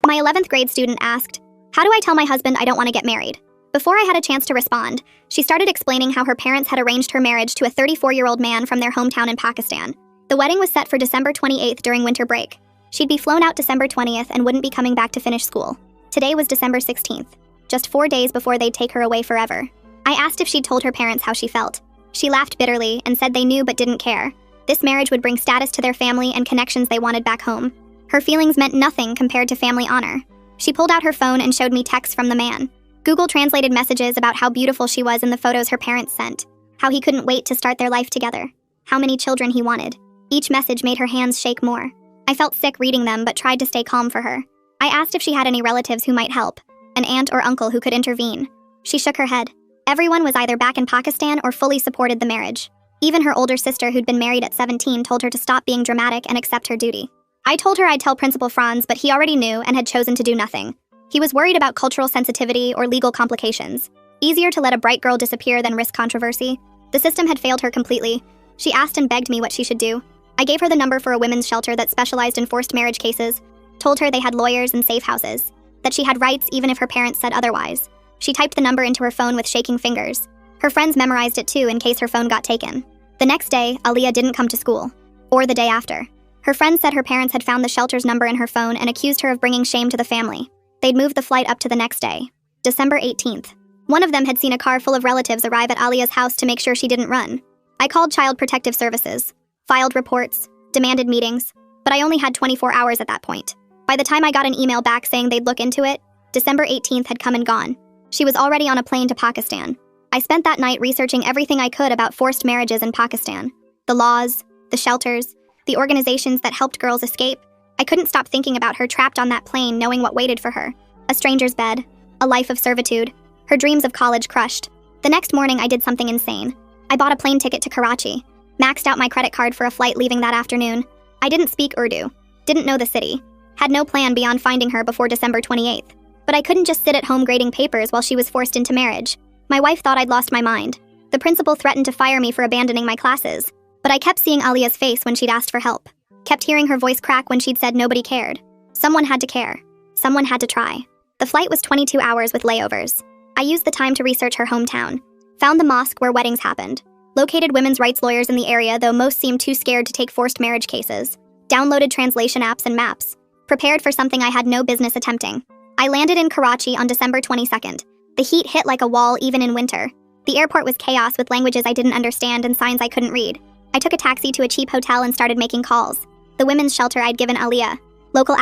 My 11th grade student asked, "How do I tell my husband I don't want to get married?" Before I had a chance to respond, she started explaining how her parents had arranged her marriage to a 34-year-old man from their hometown in Pakistan. The wedding was set for December 28th during winter break. She'd be flown out December 20th and wouldn't be coming back to finish school. Today was December 16th, just 4 days before they'd take her away forever. I asked if she'd told her parents how she felt. She laughed bitterly and said they knew but didn't care. This marriage would bring status to their family and connections they wanted back home. Her feelings meant nothing compared to family honor. She pulled out her phone and showed me texts from the man. Google translated messages about how beautiful she was in the photos her parents sent, how he couldn't wait to start their life together, how many children he wanted. Each message made her hands shake more. I felt sick reading them but tried to stay calm for her. I asked if she had any relatives who might help, an aunt or uncle who could intervene. She shook her head. Everyone was either back in Pakistan or fully supported the marriage. Even her older sister, who'd been married at 17, told her to stop being dramatic and accept her duty. I told her I'd tell Principal Franz, but he already knew and had chosen to do nothing. He was worried about cultural sensitivity or legal complications. Easier to let a bright girl disappear than risk controversy. The system had failed her completely. She asked and begged me what she should do. I gave her the number for a women's shelter that specialized in forced marriage cases, told her they had lawyers and safe houses, that she had rights even if her parents said otherwise. She typed the number into her phone with shaking fingers. Her friends memorized it too in case her phone got taken. The next day, Aliyah didn't come to school. Or the day after. Her friends said her parents had found the shelter's number in her phone and accused her of bringing shame to the family. They'd moved the flight up to the next day, December 18th. One of them had seen a car full of relatives arrive at Aliyah's house to make sure she didn't run. I called Child Protective Services, filed reports, demanded meetings, but I only had 24 hours at that point. By the time I got an email back saying they'd look into it, December 18th had come and gone. She was already on a plane to Pakistan. I spent that night researching everything I could about forced marriages in Pakistan. The laws, the shelters, the organizations that helped girls escape. I couldn't stop thinking about her trapped on that plane, knowing what waited for her. A stranger's bed, a life of servitude, her dreams of college crushed. The next morning, I did something insane. I bought a plane ticket to Karachi, maxed out my credit card for a flight leaving that afternoon. I didn't speak Urdu, didn't know the city, had no plan beyond finding her before December 28th. But I couldn't just sit at home grading papers while she was forced into marriage. My wife thought I'd lost my mind. The principal threatened to fire me for abandoning my classes. But I kept seeing Aliyah's face when she'd asked for help. Kept hearing her voice crack when she'd said nobody cared. Someone had to care. Someone had to try. The flight was 22 hours with layovers. I used the time to research her hometown. Found the mosque where weddings happened. Located women's rights lawyers in the area, though most seemed too scared to take forced marriage cases. Downloaded translation apps and maps. Prepared for something I had no business attempting. I landed in Karachi on December 22nd. The heat hit like a wall even in winter. The airport was chaos with languages I didn't understand and signs I couldn't read. I took a taxi to a cheap hotel and started making calls. The women's shelter I'd given Aliyah. Local